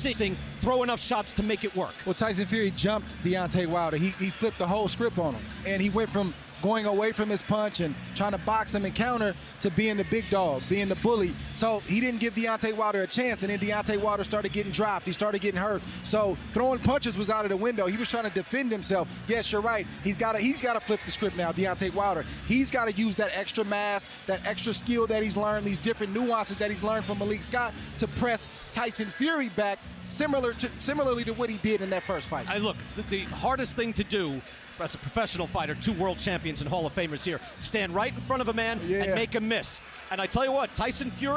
see throw enough shots to make it work. Well, Tyson Fury jumped Deontay Wilder. He flipped the whole script on him, and he went from going away from his punch and trying to box him and counter to being the big dog, being the bully. So he didn't give Deontay Wilder a chance, and then Deontay Wilder started getting dropped. He started getting hurt. So throwing punches was out of the window. He was trying to defend himself. Yes, you're right. He's got to flip the script now, Deontay Wilder. He's got to use that extra mass, that extra skill that he's learned, these different nuances that he's learned from Malik Scott to press Tyson Fury back similarly to what he did in that first fight. Look, the hardest thing to do as a professional fighter, 2 world champions and Hall of Famers here, stand right in front of a man and make him miss. And I tell you what, Tyson Fury,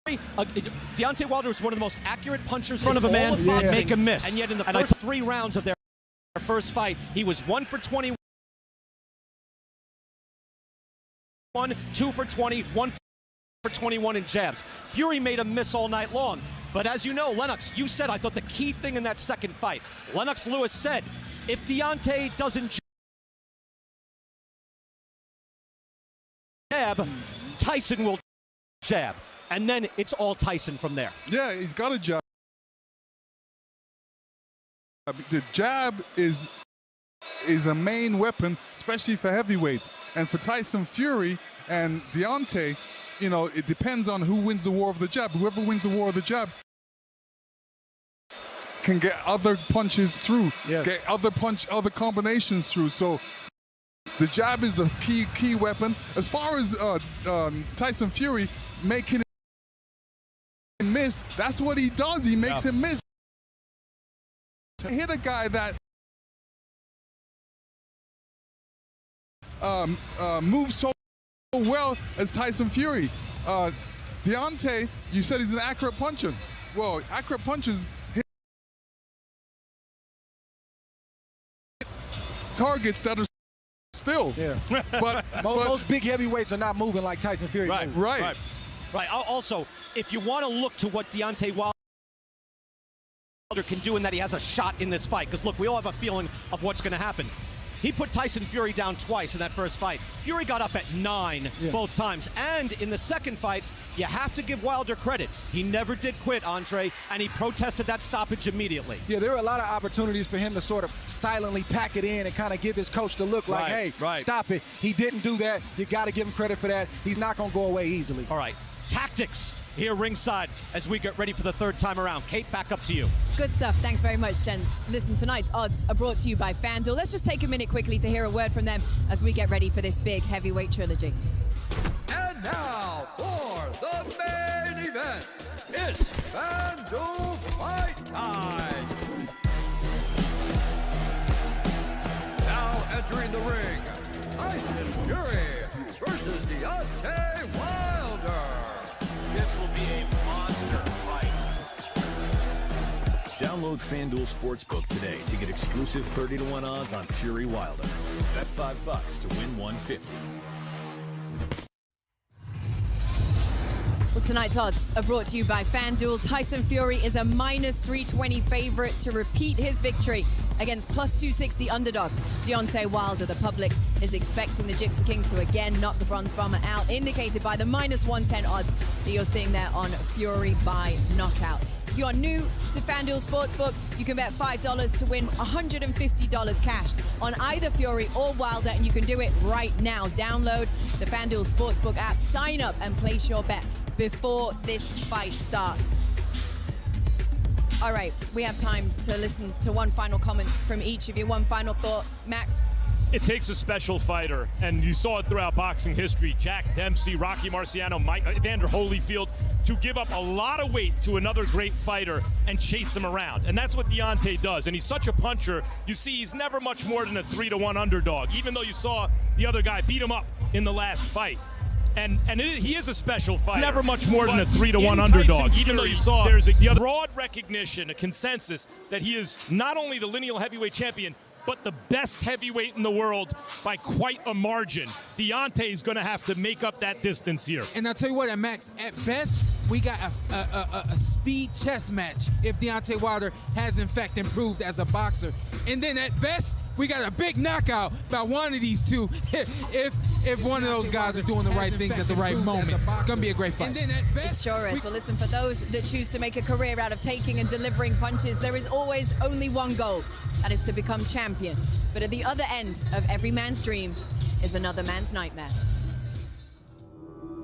Deontay Wilder was one of the most accurate punchers in front of a man and make him miss. And yet in the first 3 rounds of their first fight, he was 1 for 21, 2 for 20, 1 for 21 in jabs. Fury made him miss all night long. But as you know, Lennox, you said, I thought the key thing in that second fight, Lennox Lewis said, if Deontay doesn't jab, Tyson will jab. And then it's all Tyson from there. Yeah, he's got a jab. The jab is a main weapon, especially for heavyweights. And for Tyson Fury and Deontay, you know, it depends on who wins the war of the jab. Whoever wins the war of the jab can get other punches through, get other combinations through. So the jab is the key weapon. As far as Tyson Fury making him miss, that's what he does. He makes him miss. Hit a guy that moves so well as Tyson Fury. Deontay, you said he's an accurate puncher. Well, accurate punches hit targets that are still. Yeah. But most big heavyweights are not moving like Tyson Fury. Right. Also, if you want to look to what Deontay Wilder can do and that he has a shot in this fight, because look, we all have a feeling of what's going to happen. He put Tyson Fury down twice in that first fight. Fury got up at 9 both times. And in the second fight, you have to give Wilder credit. He never did quit, Andre, and he protested that stoppage immediately. Yeah, there were a lot of opportunities for him to sort of silently pack it in and kind of give his coach the look like, hey, stop it. He didn't do that. You got to give him credit for that. He's not going to go away easily. All right, tactics here ringside as we get ready for the 3rd time around. Kate, back up to you. Good stuff. Thanks very much, gents. Listen, tonight's odds are brought to you by FanDuel. Let's just take a minute quickly to hear a word from them as we get ready for this big heavyweight trilogy. And now for the main event, it's FanDuel Fight Time. Now entering the ring, Tyson Fury versus Deontay Wilder. This will be a monster fight. Download FanDuel Sportsbook today to get exclusive 30-to-1 odds on Fury Wilder. Bet $5 to win $150. Well, tonight's odds are brought to you by FanDuel. Tyson Fury is a -320 favorite to repeat his victory against +260 underdog Deontay Wilder. The public is expecting the Gypsy King to again knock the Bronze Bomber out, indicated by the -110 odds that you're seeing there on Fury by knockout. If you are new to FanDuel Sportsbook, you can bet $5 to win $150 cash on either Fury or Wilder, and you can do it right now. Download the FanDuel Sportsbook app, sign up, and place your bet before this fight starts. All right, we have time to listen to one final comment from each of you. One final thought, Max? It takes a special fighter, and you saw it throughout boxing history. Jack Dempsey, Rocky Marciano, Evander Holyfield, to give up a lot of weight to another great fighter and chase him around. And that's what Deontay does. And he's such a puncher. You see, he's never much more than a 3-to-1 underdog, even though you saw the other guy beat him up in the last fight. And he is a special fighter. Never much more than a 3-to-1 underdog. Even though you saw there's a broad recognition, a consensus that he is not only the lineal heavyweight champion, but the best heavyweight in the world by quite a margin. Deontay is going to have to make up that distance here. And I'll tell you what, Max, at best, we got a speed chess match if Deontay Wilder has, in fact, improved as a boxer. And then at best, we got a big knockout by one of these two. if one of those guys are doing the right things at the right moments. It's going to be a great fight. It sure is. Well, listen, for those that choose to make a career out of taking and delivering punches, there is always only one goal. That is to become champion. But at the other end of every man's dream is another man's nightmare.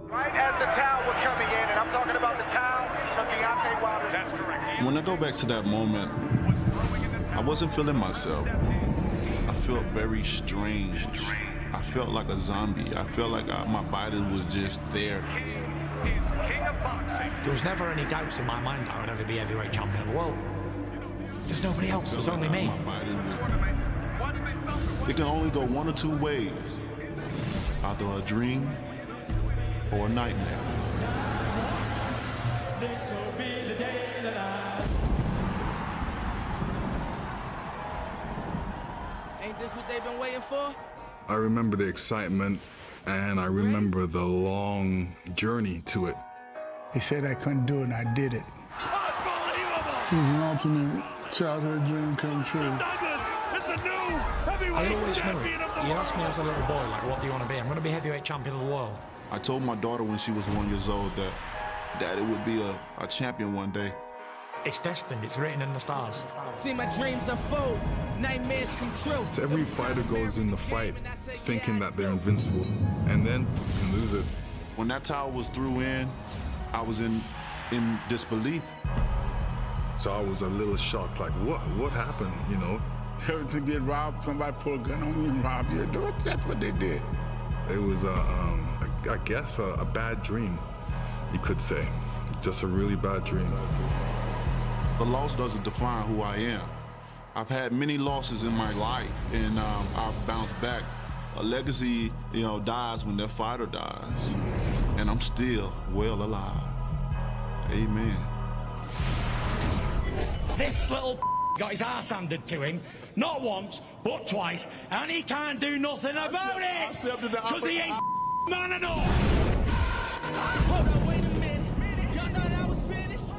Right as the towel was coming in, and I'm talking about the towel from Deontay Wilder. That's correct. When I go back to that moment, I wasn't feeling myself. I felt very strange. I felt like a zombie. I felt like my body was just there. There was never any doubts in my mind that I would ever be heavyweight champion of the world. There's nobody else. There's only me. It can only go one or two ways. Either a dream or a nightmare. This'll be the day that Ain't this what they've been waiting for? I remember the excitement, and I remember the long journey to it. He said I couldn't do it, and I did it. It was an ultimate childhood dream come true. I always knew it. You asked me as a little boy, like, what do you want to be? I'm going to be heavyweight champion of the world. I told my daughter when she was 1 year old that Daddy would be a champion one day. It's destined. It's written in the stars. See my dreams unfold. Nightmares come true. Every fighter goes in the fight thinking that they're invincible, and then you lose it. When that towel was threw in, I was in disbelief. So I was a little shocked, like, what happened, you know? Everything get robbed, somebody pull a gun on me and rob you. That's what they did. It was, I guess, a bad dream, you could say. Just a really bad dream. The loss doesn't define who I am. I've had many losses in my life, and I've bounced back. A legacy, dies when their fighter dies, and I'm still well alive. Amen. This little got his ass handed to him, not once, but twice, and he can't do nothing about it, because he ain't man enough. Hold on, wait a minute. Y'all thought I was finished?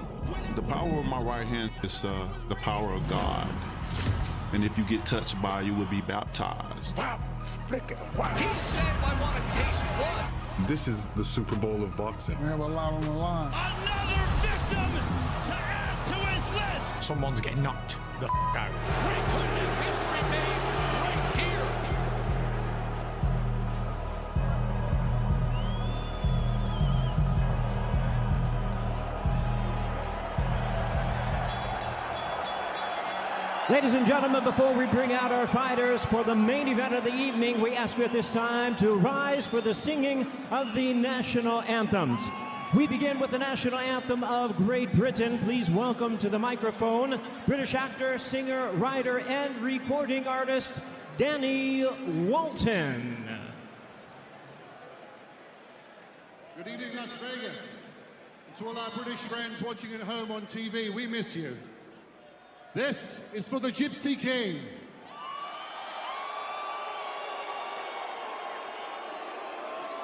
The power of my right hand is the power of God, and if you get touched by it, you will be baptized. He said I want to taste blood. This is the Super Bowl of boxing. We have a lot on the line. Another victim to add to his list. Someone's getting knocked the out. We could have history made right here. Ladies and gentlemen, before we bring out our fighters for the main event of the evening, we ask you at this time to rise for the singing of the national anthems. We begin with the national anthem of Great Britain. Please welcome to the microphone British actor, singer, writer, and recording artist, Danny Walton. Good evening, Las Vegas. And to all our British friends watching at home on TV, we miss you. This is for the Gypsy King.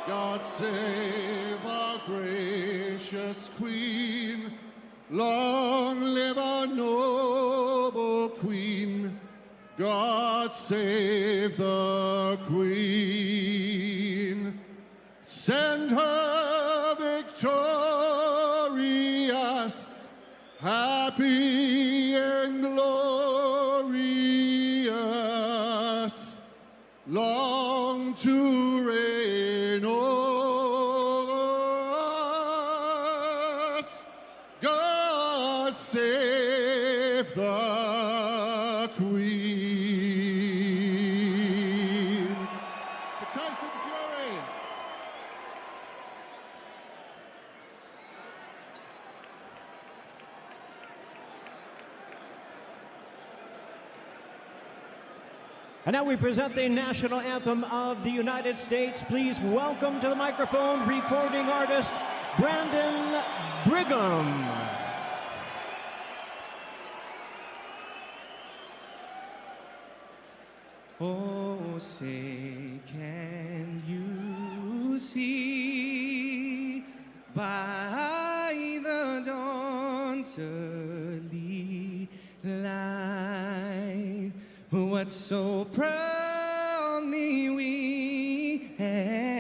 God save our gracious Queen. Long live our noble Queen. God save the Queen. Send her victorious, happy and glorious, long to reign us. God save the Queen. For Tyson Fury. And now we present the national anthem of the United States. Please welcome to the microphone recording artist Brandon Brigham. Oh, say, can you see by the dawn's early light what so proudly we have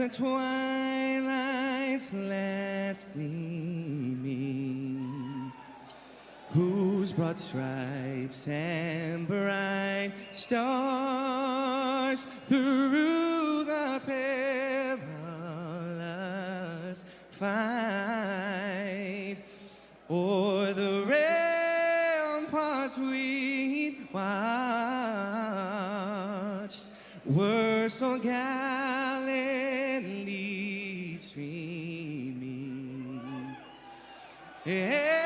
the twilight's last gleaming, whose broad stripes and bright stars through the perilous fight, o'er the ramparts we watched, were so gallantly streaming. Yeah.